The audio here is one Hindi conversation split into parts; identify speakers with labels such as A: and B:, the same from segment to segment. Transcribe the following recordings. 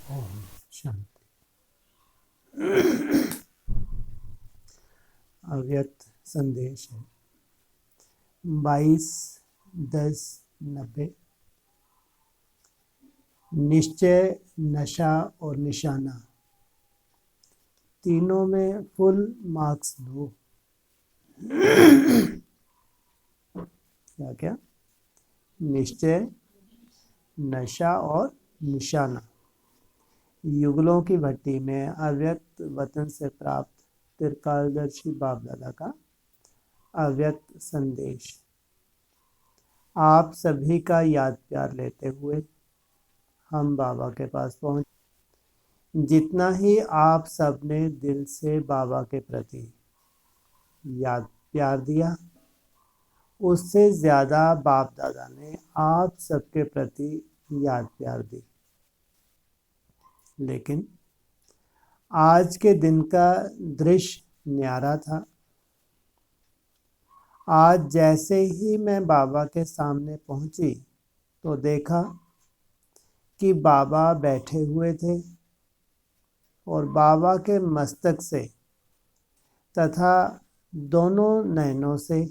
A: ओम शांति। अव्यक्त संदेश है 22/10/90। निश्चय, नशा और निशाना तीनों में फुल मार्क्स लो। क्या क्या? निश्चय, नशा और निशाना। युगलों की भट्टी में अव्यक्त वतन से प्राप्त त्रिकालदर्शी बाप दादा का अव्यक्त संदेश। आप सभी का याद प्यार लेते हुए हम बाबा के पास पहुंच। जितना ही आप सबने दिल से बाबा के प्रति याद प्यार दिया, उससे ज़्यादा बाप दादा ने आप सबके प्रति याद प्यार दी। लेकिन आज के दिन का दृश्य न्यारा था। आज जैसे ही मैं बाबा के सामने पहुंची तो देखा कि बाबा बैठे हुए थे और बाबा के मस्तक से तथा दोनों नयनों से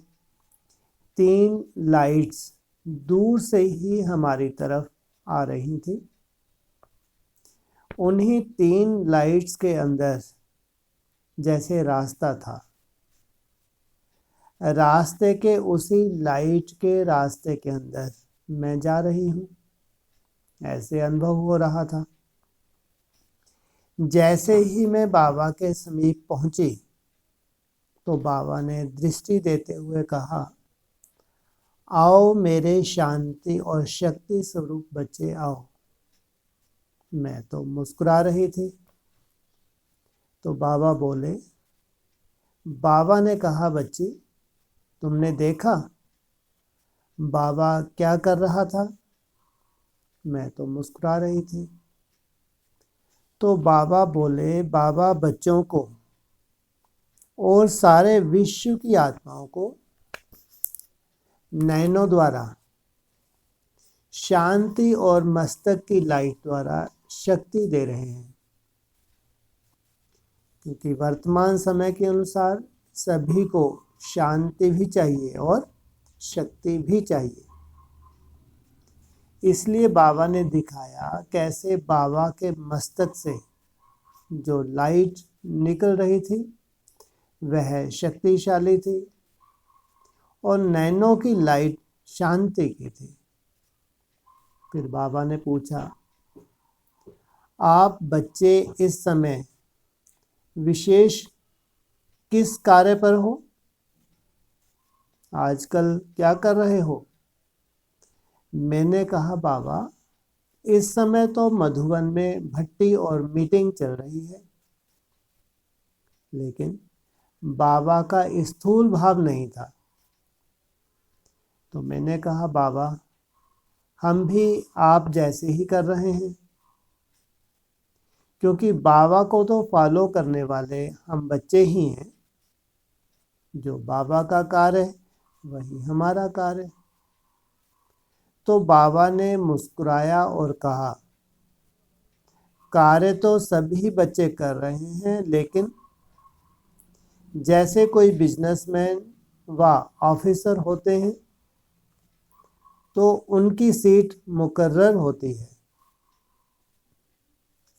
A: 3 लाइट्स दूर से ही हमारी तरफ आ रही थी। उन्हीं 3 लाइट्स के अंदर जैसे रास्ता था, रास्ते के उसी लाइट के रास्ते के अंदर मैं जा रही हूँ, ऐसे अनुभव हो रहा था। जैसे ही मैं बाबा के समीप पहुंची तो बाबा ने दृष्टि देते हुए कहा, आओ मेरे शांति और शक्ति स्वरूप बच्चे आओ। मैं तो मुस्कुरा रही थी तो बाबा बोले, बाबा ने कहा, बच्ची तुमने देखा बाबा क्या कर रहा था? मैं तो मुस्कुरा रही थी। तो बाबा बोले, बाबा बच्चों को और सारे विश्व की आत्माओं को नयनों द्वारा शांति और मस्तक की लाइट द्वारा शक्ति दे रहे हैं, क्योंकि वर्तमान समय के अनुसार सभी को शांति भी चाहिए और शक्ति भी चाहिए। इसलिए बाबा ने दिखाया कैसे बाबा के मस्तक से जो लाइट निकल रही थी वह शक्तिशाली थी और नैनों की लाइट शांति की थी। फिर बाबा ने पूछा, आप बच्चे इस समय विशेष किस कार्य पर हो? आजकल क्या कर रहे हो? मैंने कहा, बाबा इस समय तो मधुबन में भट्टी और मीटिंग चल रही है। लेकिन बाबा का स्थूल भाव नहीं था। तो मैंने कहा, बाबा हम भी आप जैसे ही कर रहे हैं, क्योंकि बाबा को तो फॉलो करने वाले हम बच्चे ही हैं। जो बाबा का कार्य है वही हमारा कार्य है। तो बाबा ने मुस्कुराया और कहा, कार्य तो सभी बच्चे कर रहे हैं, लेकिन जैसे कोई बिजनेसमैन व ऑफिसर होते हैं तो उनकी सीट मुकर्रर होती है।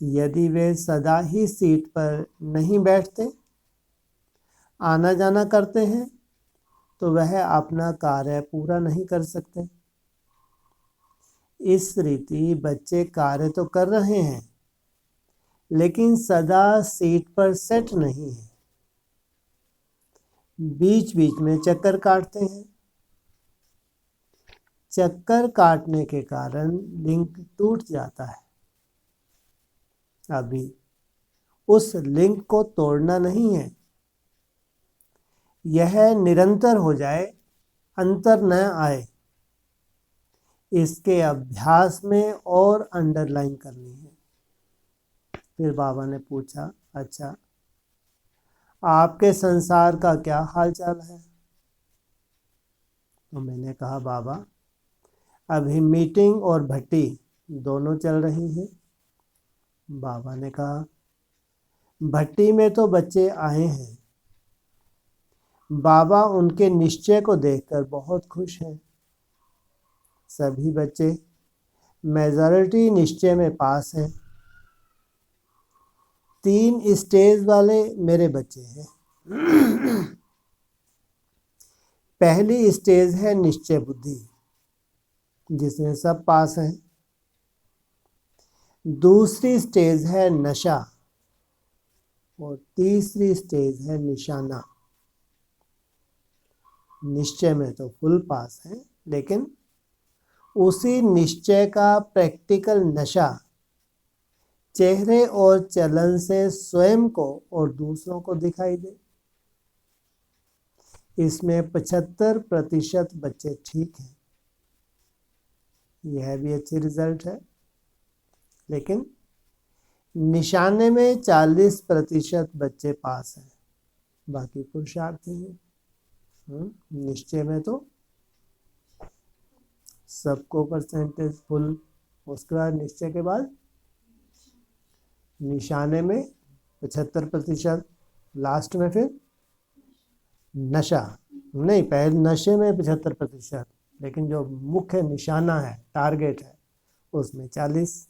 A: यदि वे सदा ही सीट पर नहीं बैठते, आना जाना करते हैं, तो वह अपना कार्य पूरा नहीं कर सकते। इस रीति बच्चे कार्य तो कर रहे हैं, लेकिन सदा सीट पर सेट नहीं है। बीच बीच में चक्कर काटते हैं। चक्कर काटने के कारण लिंक टूट जाता है। अभी उस लिंक को तोड़ना नहीं है। यह निरंतर हो जाए, अंतर न आए, इसके अभ्यास में और अंडरलाइन करनी है। फिर बाबा ने पूछा, अच्छा आपके संसार का क्या हाल चाल है? तो मैंने कहा, बाबा अभी मीटिंग और भट्टी दोनों चल रही हैं। बाबा ने कहा, भट्टी में तो बच्चे आए हैं। बाबा उनके निश्चय को देखकर बहुत खुश हैं। सभी बच्चे मेजॉरिटी निश्चय में पास हैं। 3 स्टेज वाले मेरे बच्चे हैं। पहली स्टेज है निश्चय बुद्धि, जिसमें सब पास हैं। दूसरी स्टेज है नशा और तीसरी स्टेज है निशाना। निश्चय में तो फुल पास है, लेकिन उसी निश्चय का प्रैक्टिकल नशा चेहरे और चलन से स्वयं को और दूसरों को दिखाई दे। इसमें 75% बच्चे ठीक हैं। यह भी अच्छी रिजल्ट है, लेकिन निशाने में 40% बच्चे पास हैं, बाकी पुरुषार्थी हैं। निश्चय में तो सबको परसेंटेज फुल, उसके बाद निश्चय के बाद निशाने में 75%, लास्ट में फिर नशा नहीं, पहले नशे में 75%, लेकिन जो मुख्य निशाना है, टारगेट है, उसमें 40।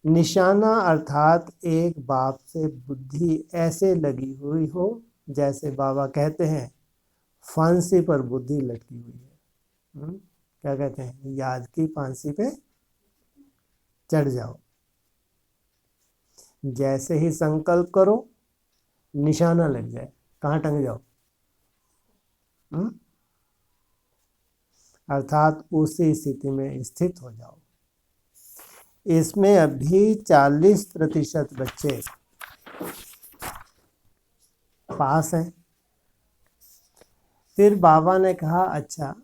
A: निशाना अर्थात एक बाप से बुद्धि ऐसे लगी हुई हो जैसे बाबा कहते हैं फांसी पर बुद्धि लटकी हुई है। क्या कहते हैं, याद की फांसी पे चढ़ जाओ। जैसे ही संकल्प करो निशाना लग जाए, कहाँ टंग जाओ। अर्थात उसी स्थिति में स्थित हो जाओ। इसमें अभी 40% बच्चे पास हैं। फिर बाबा ने कहा, अच्छा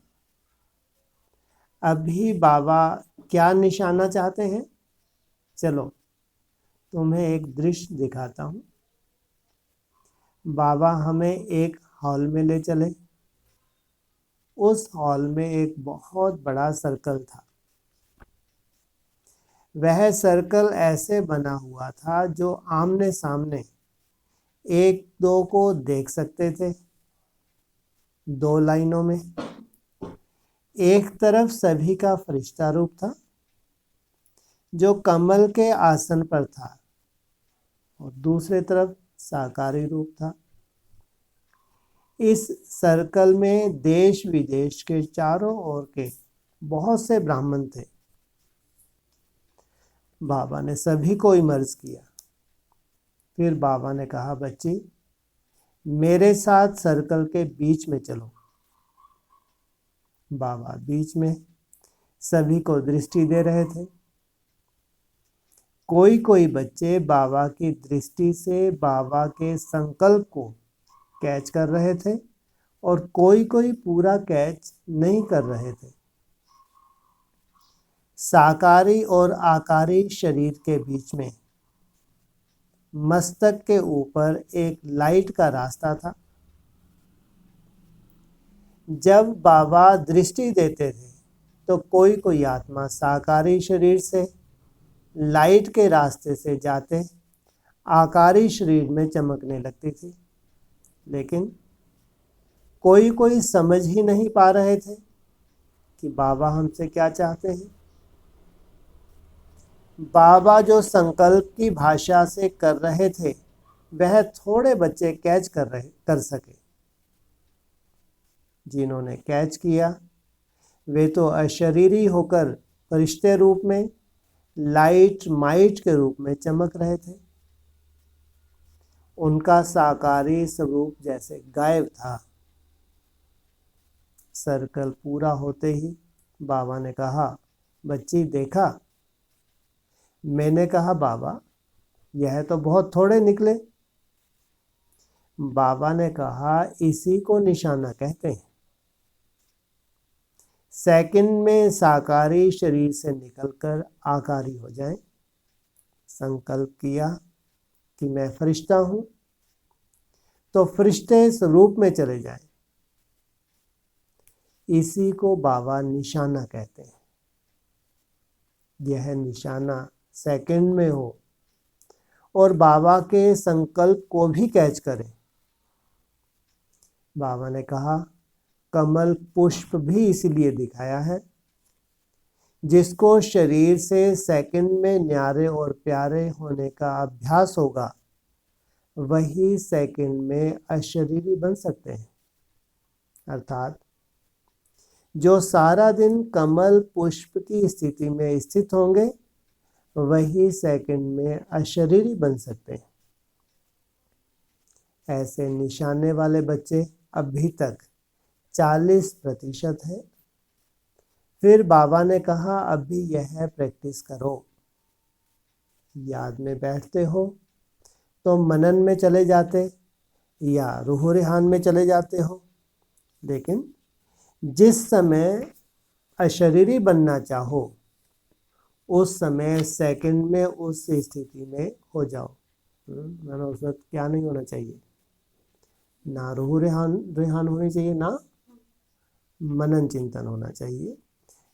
A: अभी बाबा क्या निशाना चाहते हैं, चलो तुम्हें एक दृश्य दिखाता हूँ। बाबा हमें एक हॉल में ले चले। उस हॉल में एक बहुत बड़ा सर्कल था। वह सर्कल ऐसे बना हुआ था जो आमने सामने एक दो को देख सकते थे, 2 लाइनों में। एक तरफ सभी का फरिश्ता रूप था जो कमल के आसन पर था, और दूसरे तरफ साकारी रूप था। इस सर्कल में देश विदेश के चारों ओर के बहुत से ब्राह्मण थे। बाबा ने सभी को इमर्ज किया। फिर बाबा ने कहा, बच्ची मेरे साथ सर्कल के बीच में चलो। बाबा बीच में सभी को दृष्टि दे रहे थे। कोई कोई बच्चे बाबा की दृष्टि से बाबा के संकल्प को कैच कर रहे थे और कोई कोई पूरा कैच नहीं कर रहे थे। साकारी और आकारी शरीर के बीच में मस्तक के ऊपर एक लाइट का रास्ता था। जब बाबा दृष्टि देते थे तो कोई कोई आत्मा साकारी शरीर से लाइट के रास्ते से जाते आकारी शरीर में चमकने लगती थी, लेकिन कोई कोई समझ ही नहीं पा रहे थे कि बाबा हमसे क्या चाहते हैं। बाबा जो संकल्प की भाषा से कर रहे थे वह थोड़े बच्चे कैच कर सके। जिन्होंने कैच किया वे तो अशरीरी होकर फरिश्ते रूप में, लाइट माइट के रूप में चमक रहे थे। उनका साकारी स्वरूप जैसे गायब था। सर्कल पूरा होते ही बाबा ने कहा, बच्ची देखा। मैंने कहा, बाबा यह तो बहुत थोड़े निकले। बाबा ने कहा, इसी को निशाना कहते हैं। सेकंड में साकारी शरीर से निकलकर आकारी हो जाए। संकल्प किया कि मैं फरिश्ता हूं, तो फरिश्ते स्वरूप में चले जाएं। इसी को बाबा निशाना कहते हैं। यह निशाना सेकंड में हो और बाबा के संकल्प को भी कैच करें। बाबा ने कहा, कमल पुष्प भी इसीलिए दिखाया है, जिसको शरीर से सेकंड में न्यारे और प्यारे होने का अभ्यास होगा, वही सेकंड में अशरीरी बन सकते हैं। अर्थात जो सारा दिन कमल पुष्प की स्थिति में स्थित होंगे, वही सेकंड में अशरीरी बन सकते हैं। ऐसे निशाने वाले बच्चे अभी तक 40% है। फिर बाबा ने कहा, अभी यह प्रैक्टिस करो। याद में बैठते हो तो मनन में चले जाते या रूह रेहान में चले जाते हो, लेकिन जिस समय अशरीरी बनना चाहो उस समय सेकंड में उस स्थिति में हो जाओ। मैंने उस वक्त क्या नहीं होना चाहिए, ना रूह रेहान होनी चाहिए, ना मनन चिंतन होना चाहिए।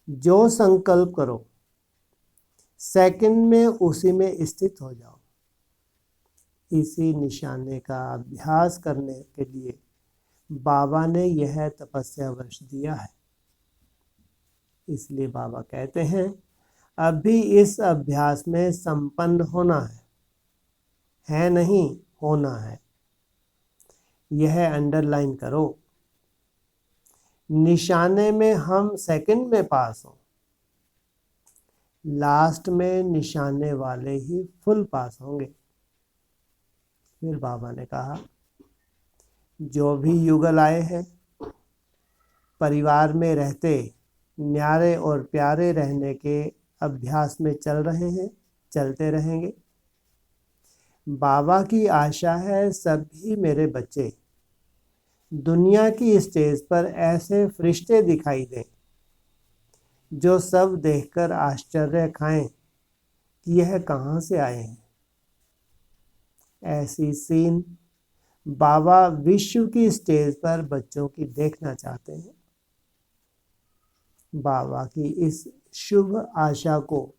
A: जो संकल्प करो सेकंड में उसी में स्थित हो जाओ। इसी निशाने का अभ्यास करने के लिए बाबा ने यह तपस्या वर्ष दिया है। इसलिए बाबा कहते हैं, अभी इस अभ्यास में संपन्न होना है नहीं, होना है। यह अंडरलाइन करो। निशाने में हम सेकंड में पास हो, लास्ट में निशाने वाले ही फुल पास होंगे। फिर बाबा ने कहा, जो भी युगल आए हैं, परिवार में रहते न्यारे और प्यारे रहने के अभ्यास में चल रहे हैं, चलते रहेंगे। बाबा की आशा है सभी मेरे बच्चे दुनिया की स्टेज पर ऐसे फरिश्ते दिखाई दें जो सब देखकर आश्चर्य खाएं कि यह कहाँ से आए हैं। ऐसी सीन बाबा विश्व की स्टेज पर बच्चों की देखना चाहते हैं। बाबा की इस शुभ आशा को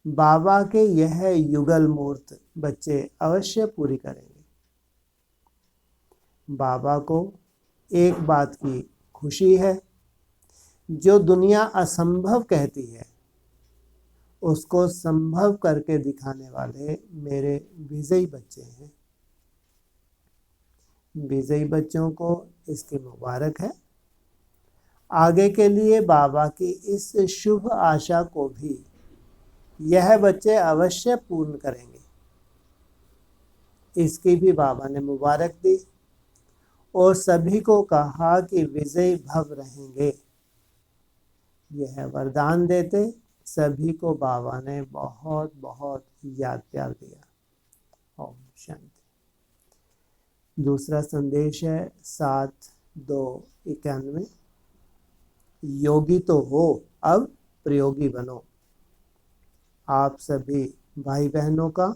A: बाबा के यह युगल मूर्त बच्चे अवश्य पूरी करेंगे। बाबा को एक बात की खुशी है, जो दुनिया असंभव कहती है उसको संभव करके दिखाने वाले मेरे विजयी बच्चे हैं। विजयी बच्चों को इसकी मुबारक है। आगे के लिए बाबा की इस शुभ आशा को भी यह बच्चे अवश्य पूर्ण करेंगे। इसकी भी बाबा ने मुबारक दी और सभी को कहा कि विजयी भव रहेंगे। यह वरदान देते सभी को बाबा ने बहुत बहुत याद प्यार दिया। ओम शांति। दूसरा संदेश है 7/2/91। योगी तो हो, अब प्रयोगी बनो। आप सभी भाई बहनों का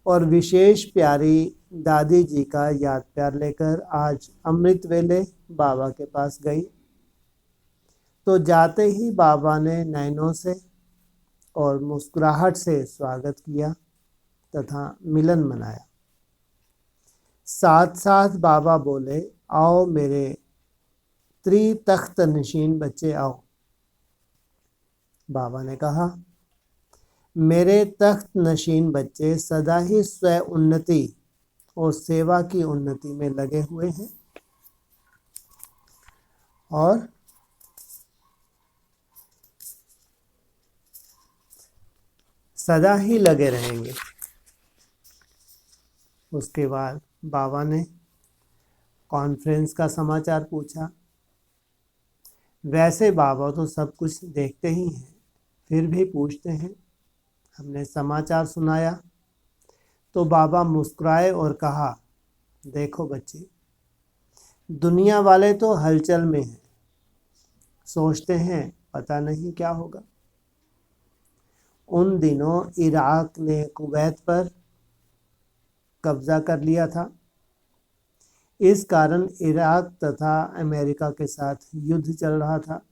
A: और विशेष प्यारी दादी जी का याद प्यार लेकर आज अमृत वेले बाबा के पास गई तो जाते ही बाबा ने नैनों से और मुस्कुराहट से स्वागत किया तथा मिलन मनाया। साथ साथ बाबा बोले, आओ मेरे त्रितख्त नशीन बच्चे आओ। बाबा ने कहा, मेरे तख्त नशीन बच्चे सदा ही स्व उन्नति और सेवा की उन्नति में लगे हुए हैं और सदा ही लगे रहेंगे। उसके बाद बाबा ने कॉन्फ्रेंस का समाचार पूछा। वैसे बाबा तो सब कुछ देखते ही हैं, फिर भी पूछते हैं। हमने समाचार सुनाया तो बाबा मुस्कुराए और कहा, देखो बच्चे, दुनिया वाले तो हलचल में हैं, सोचते हैं पता नहीं क्या होगा। उन दिनों इराक ने कुवैत पर कब्जा कर लिया था। इस कारण इराक तथा अमेरिका के साथ युद्ध चल रहा था।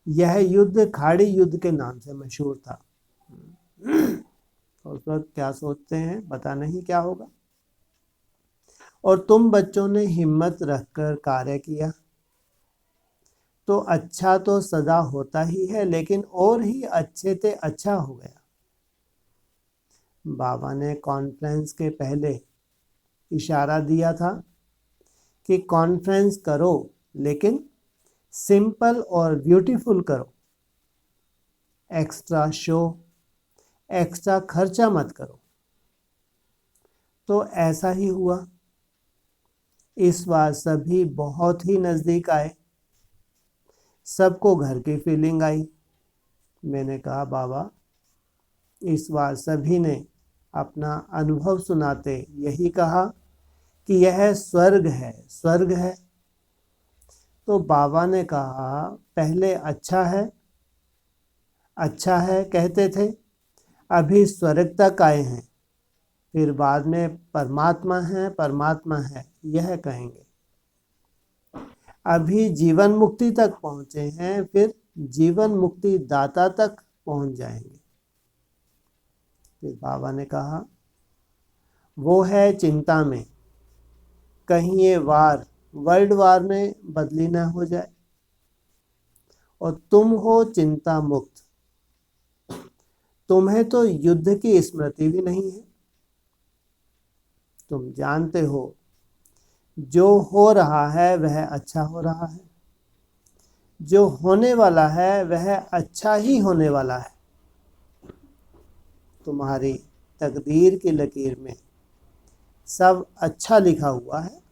A: यह युद्ध खाड़ी युद्ध के नाम से मशहूर था। उस वक्त क्या सोचते हैं पता नहीं क्या होगा। और तुम बच्चों ने हिम्मत रखकर कार्य किया तो अच्छा तो सदा होता ही है, लेकिन और ही अच्छे से अच्छा हो गया। बाबा ने कॉन्फ्रेंस के पहले इशारा दिया था कि कॉन्फ्रेंस करो लेकिन सिंपल और ब्यूटीफुल करो, एक्स्ट्रा शो, एक्स्ट्रा खर्चा मत करो। तो ऐसा ही हुआ। इस बार सभी बहुत ही नज़दीक आए, सबको घर की फीलिंग आई। मैंने कहा बाबा, इस बार सभी ने अपना अनुभव सुनाते यही कहा कि यह स्वर्ग है, स्वर्ग है। तो बाबा ने कहा पहले अच्छा है कहते थे, अभी स्वर्ग तक आए हैं, फिर बाद में परमात्मा है यह कहेंगे। अभी जीवन मुक्ति तक पहुँचे हैं, फिर जीवन मुक्ति दाता तक पहुँच जाएंगे। फिर बाबा ने कहा वो है चिंता में, कहीं ये वार वर्ल्ड वार में बदली न हो जाए। और तुम हो चिंता मुक्त, तुम्हें तो युद्ध की स्मृति भी नहीं है। तुम जानते हो जो हो रहा है वह अच्छा हो रहा है, जो होने वाला है वह अच्छा ही होने वाला है। तुम्हारी तकदीर की लकीर में सब अच्छा लिखा हुआ है।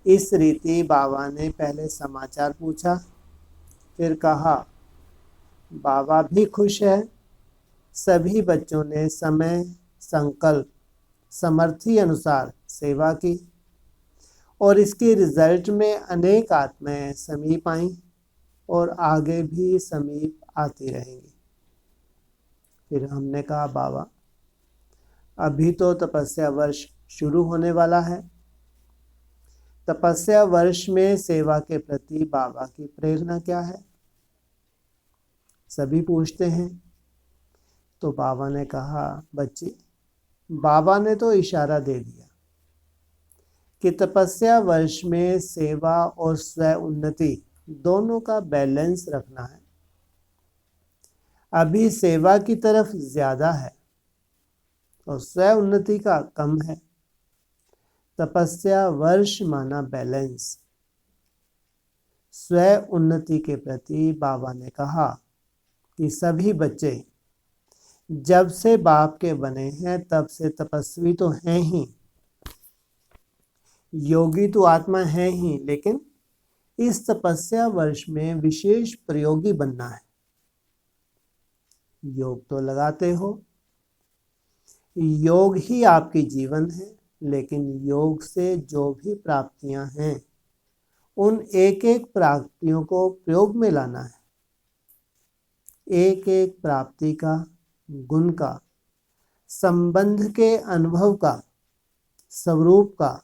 A: इस रीति बाबा ने पहले समाचार पूछा, फिर कहा बाबा भी खुश है। सभी बच्चों ने समय, संकल्प, समर्थी अनुसार सेवा की और इसके रिजल्ट में अनेक आत्माएं समीप आईं और आगे भी समीप आती रहेंगी। फिर हमने कहा बाबा, अभी तो तपस्या वर्ष शुरू होने वाला है। तपस्या वर्ष में सेवा के प्रति बाबा की प्रेरणा क्या है? सभी पूछते हैं। तो बाबा ने कहा बच्चे, बाबा ने तो इशारा दे दिया कि तपस्या वर्ष में सेवा और स्व उन्नति दोनों का बैलेंस रखना है। अभी सेवा की तरफ ज्यादा है और स्व उन्नति का कम है। तपस्या वर्ष माना बैलेंस। स्व उन्नति के प्रति बाबा ने कहा कि सभी बच्चे जब से बाप के बने हैं तब से तपस्वी तो हैं ही, योगी तो आत्मा है ही, लेकिन इस तपस्या वर्ष में विशेष प्रयोगी बनना है। योग तो लगाते हो, योग ही आपकी जीवन है, लेकिन योग से जो भी प्राप्तियां हैं उन एक एक प्राप्तियों को प्रयोग में लाना है। एक एक प्राप्ति का, गुण का, संबंध के अनुभव का, स्वरूप का,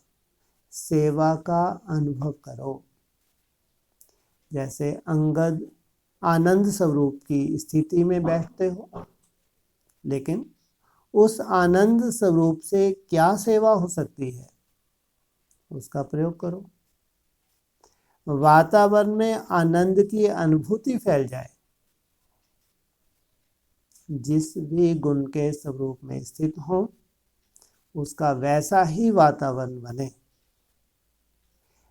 A: सेवा का अनुभव करो। जैसे अंगद आनंद स्वरूप की स्थिति में बैठते हो, लेकिन उस आनंद स्वरूप से क्या सेवा हो सकती है उसका प्रयोग करो। वातावरण में आनंद की अनुभूति फैल जाए। जिस भी गुण के स्वरूप में स्थित हो उसका वैसा ही वातावरण बने।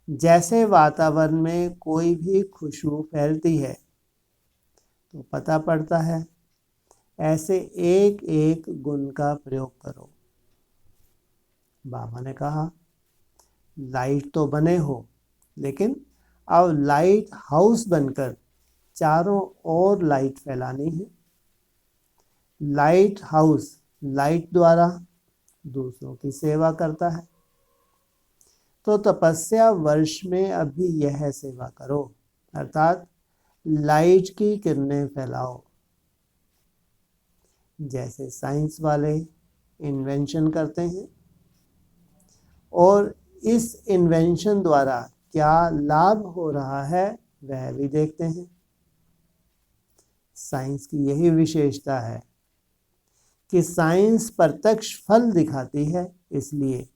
A: जैसे वातावरण में कोई भी खुशबू फैलती है तो पता पड़ता है, ऐसे एक एक गुण का प्रयोग करो। बाबा ने कहा लाइट तो बने हो, लेकिन अब लाइट हाउस बनकर चारों ओर लाइट फैलानी है। लाइट हाउस लाइट द्वारा दूसरों की सेवा करता है। तो तपस्या वर्ष में अभी यह सेवा करो, अर्थात लाइट की किरणें फैलाओ। जैसे साइंस वाले इन्वेंशन करते हैं और इस इन्वेंशन द्वारा क्या लाभ हो रहा है वह भी देखते हैं। साइंस की यही विशेषता है कि साइंस प्रत्यक्ष फल दिखाती है, इसलिए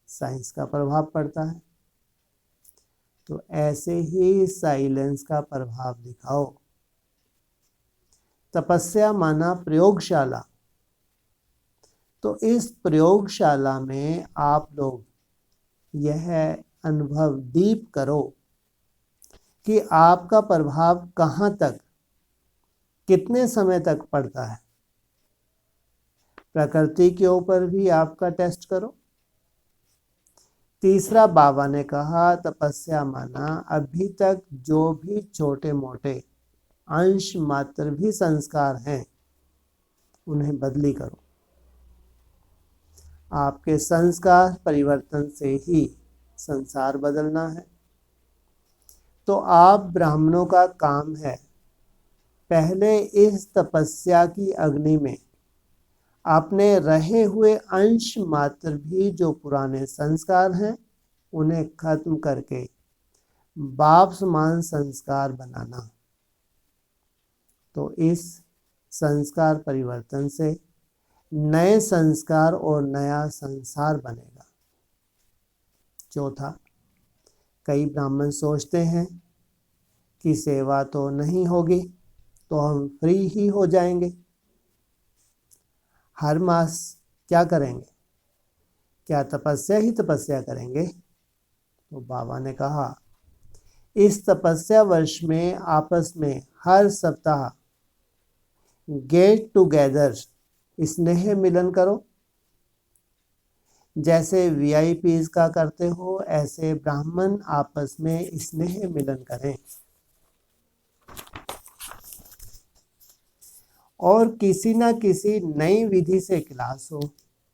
A: साइंस का प्रभाव पड़ता है। तो ऐसे ही साइलेंस का प्रभाव दिखाओ। तपस्या माना प्रयोगशाला। तो इस प्रयोगशाला में आप लोग यह अनुभव डीप करो कि आपका प्रभाव कहाँ तक, कितने समय तक पड़ता है। प्रकृति के ऊपर भी आपका टेस्ट करो। तीसरा बाबा ने कहा, तपस्या माना अभी तक जो भी छोटे मोटे अंश मात्र भी संस्कार हैं, उन्हें बदली करो। आपके संस्कार परिवर्तन से ही संसार बदलना है। तो आप ब्राह्मणों का काम है, पहले इस तपस्या की अग्नि में अपने रहे हुए अंश मात्र भी जो पुराने संस्कार हैं, उन्हें खत्म करके बाप समान संस्कार बनाना। तो इस संस्कार परिवर्तन से नए संस्कार और नया संसार बनेगा। चौथा, कई ब्राह्मण सोचते हैं कि सेवा तो नहीं होगी तो हम फ्री ही हो जाएंगे, हर मास क्या करेंगे, क्या तपस्या ही तपस्या करेंगे। तो बाबा ने कहा, इस तपस्या वर्ष में आपस में हर सप्ताह गेट टुगेदर स्नेह मिलन करो। जैसे वीआईपीज का करते हो, ऐसे ब्राह्मण आपस में स्नेह मिलन करें। और किसी न किसी नई विधि से क्लास हो,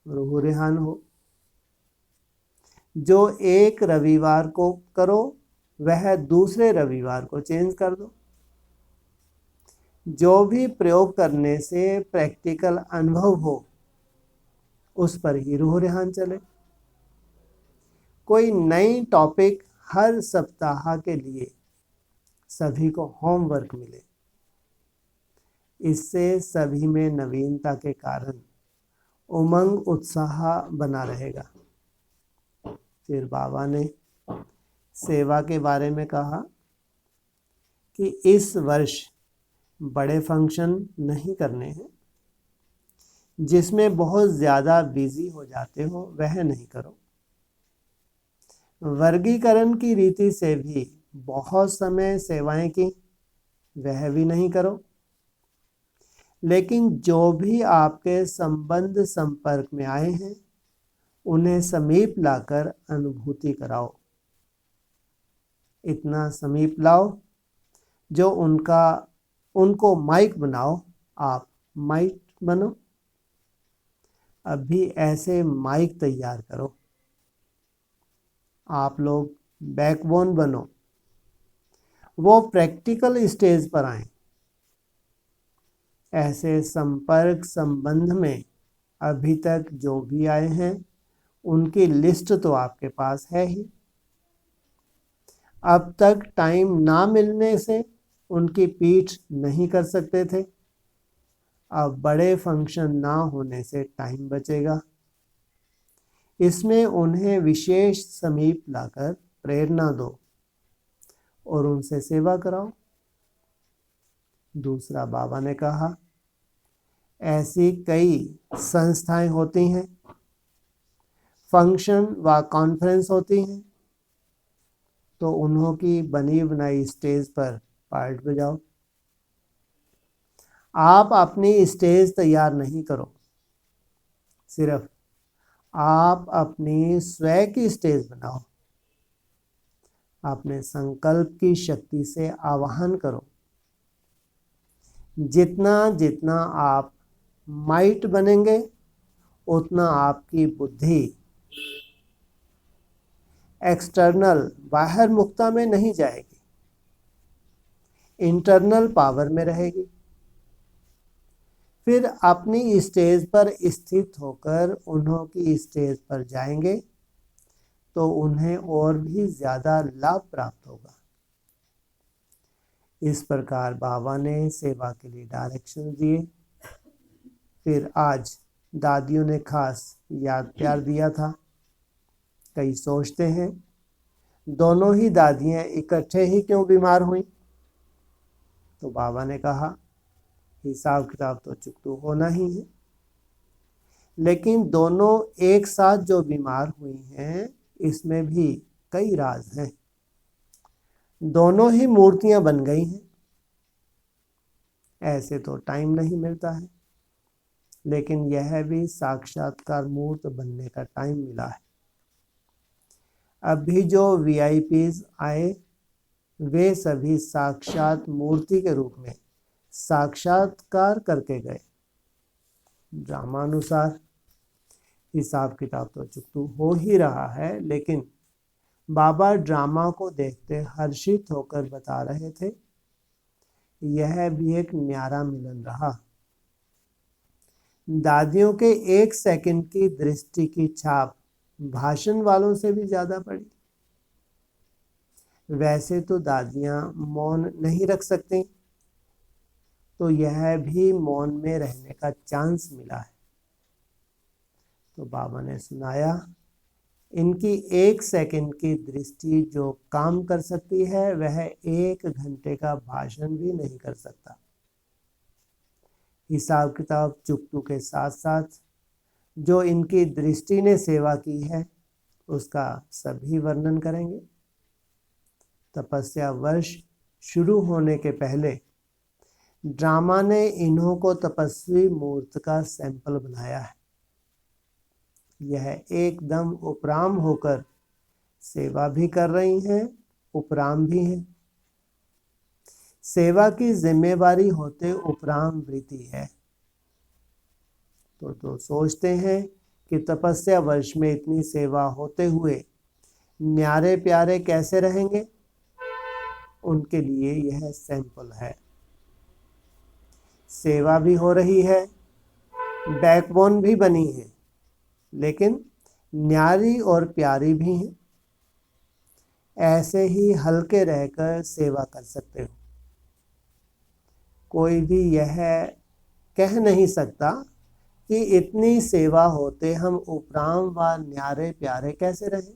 A: रूह रेहान हो। जो एक रविवार को करो, वह दूसरे रविवार को चेंज कर दो। जो भी प्रयोग करने से प्रैक्टिकल अनुभव हो, उस पर ही रूह रेहान चले। कोई नई टॉपिक हर सप्ताह के लिए सभी को होमवर्क मिले। इससे सभी में नवीनता के कारण उमंग उत्साह बना रहेगा। फिर बाबा ने सेवा के बारे में कहा कि इस वर्ष बड़े फंक्शन नहीं करने हैं, जिसमें बहुत ज़्यादा बिजी हो जाते हो वह नहीं करो। वर्गीकरण की रीति से भी बहुत समय सेवाएं की, वह भी नहीं करो। लेकिन जो भी आपके संबंध संपर्क में आए हैं, उन्हें समीप लाकर अनुभूति कराओ। इतना समीप लाओ जो उनको माइक बनाओ। आप माइक बनो। अभी ऐसे माइक तैयार करो। आप लोग बैकबोन बनो, वो प्रैक्टिकल स्टेज पर आए। ऐसे संपर्क संबंध में अभी तक जो भी आए हैं, उनकी लिस्ट तो आपके पास है ही। अब तक टाइम ना मिलने से उनकी पीठ नहीं कर सकते थे, अब बड़े फंक्शन ना होने से टाइम बचेगा। इसमें उन्हें विशेष समीप लाकर प्रेरणा दो और उनसे सेवा कराओ। दूसरा बाबा ने कहा, ऐसी कई संस्थाएं होती हैं, फंक्शन व कॉन्फ्रेंस होती हैं, तो उन्हों की बनी बनाई स्टेज पर पार्ट बजाओ। आप अपनी स्टेज तैयार नहीं करो, सिर्फ आप अपनी स्वयं की स्टेज बनाओ। अपने संकल्प की शक्ति से आवाहन करो। जितना जितना आप माइट बनेंगे, उतना आपकी बुद्धि एक्सटर्नल बाहर मुक्ता में नहीं जाएगी, इंटरनल पावर में रहेगी। फिर अपनी स्टेज पर स्थित होकर उन्हों की स्टेज पर जाएंगे तो उन्हें और भी ज़्यादा लाभ प्राप्त होगा। इस प्रकार बाबा ने सेवा के लिए डायरेक्शन दिए। फिर आज दादियों ने खास याद प्यार दिया था। कई सोचते हैं दोनों ही दादियां इकट्ठे ही क्यों बीमार हुई? तो बाबा ने कहा हिसाब किताब तो चुकतू होना ही है, लेकिन दोनों एक साथ जो बीमार हुई हैं इसमें भी कई राज हैं। दोनों ही मूर्तियां बन गई हैं। ऐसे तो टाइम नहीं मिलता है, लेकिन यह भी साक्षात्कार मूर्त बनने का टाइम मिला है। अभी जो VIPs आए वे सभी साक्षात मूर्ति के रूप में साक्षात्कार करके गए। ड्रामानुसार हिसाब किताब तो चुकतू हो ही रहा है, लेकिन बाबा ड्रामा को देखते हर्षित होकर बता रहे थे यह भी एक न्यारा मिलन रहा। दादियों के 1 सेकंड की दृष्टि की छाप भाषण वालों से भी ज्यादा पड़ी। वैसे तो दादियां मौन नहीं रख सकती, तो यह भी मौन में रहने का चांस मिला है। तो बाबा ने सुनाया इनकी 1 सेकंड की दृष्टि जो काम कर सकती है वह 1 घंटे का भाषण भी नहीं कर सकता। हिसाब किताब चुकतू के साथ साथ जो इनकी दृष्टि ने सेवा की है उसका सभी वर्णन करेंगे। तपस्या वर्ष शुरू होने के पहले ड्रामा ने इन्हों को तपस्वी मूर्त का सैंपल बनाया है। यह एकदम उपराम होकर सेवा भी कर रही हैं, उपराम भी हैं। सेवा की जिम्मेवारी होते उपराम वृत्ति है। तो सोचते हैं कि तपस्या वर्ष में इतनी सेवा होते हुए न्यारे प्यारे कैसे रहेंगे? उनके लिए यह सैंपल है। सेवा भी हो रही है, बैकबोन भी बनी है, लेकिन न्यारी और प्यारी भी हैं। ऐसे ही हल्के रहकर सेवा कर सकते हो। कोई भी यह कह नहीं सकता कि इतनी सेवा होते हम उपराम व न्यारे प्यारे कैसे रहें।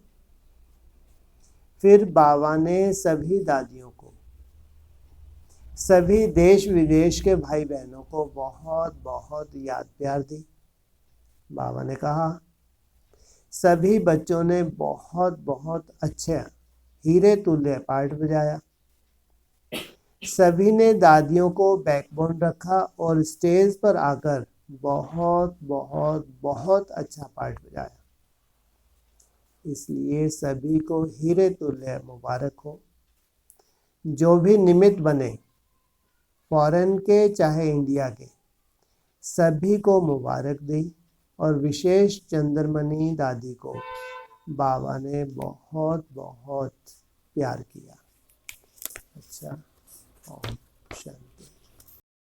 A: फिर बाबा ने सभी दादियों को, सभी देश विदेश के भाई बहनों को बहुत बहुत याद प्यार दी। बाबा ने कहा सभी बच्चों ने बहुत बहुत अच्छे हीरे तुल्य पार्ट बजाया। सभी ने दादियों को बैकबोन रखा और स्टेज पर आकर बहुत बहुत बहुत अच्छा पार्ट बजाया। इसलिए सभी को हीरे तुल्य मुबारक हो। जो भी निमित्त बने, फॉरेन के चाहे इंडिया के, सभी को मुबारक दी। और विशेष चंद्रमणि दादी को बाबा ने बहुत बहुत प्यार किया। अच्छा, ओम शांति।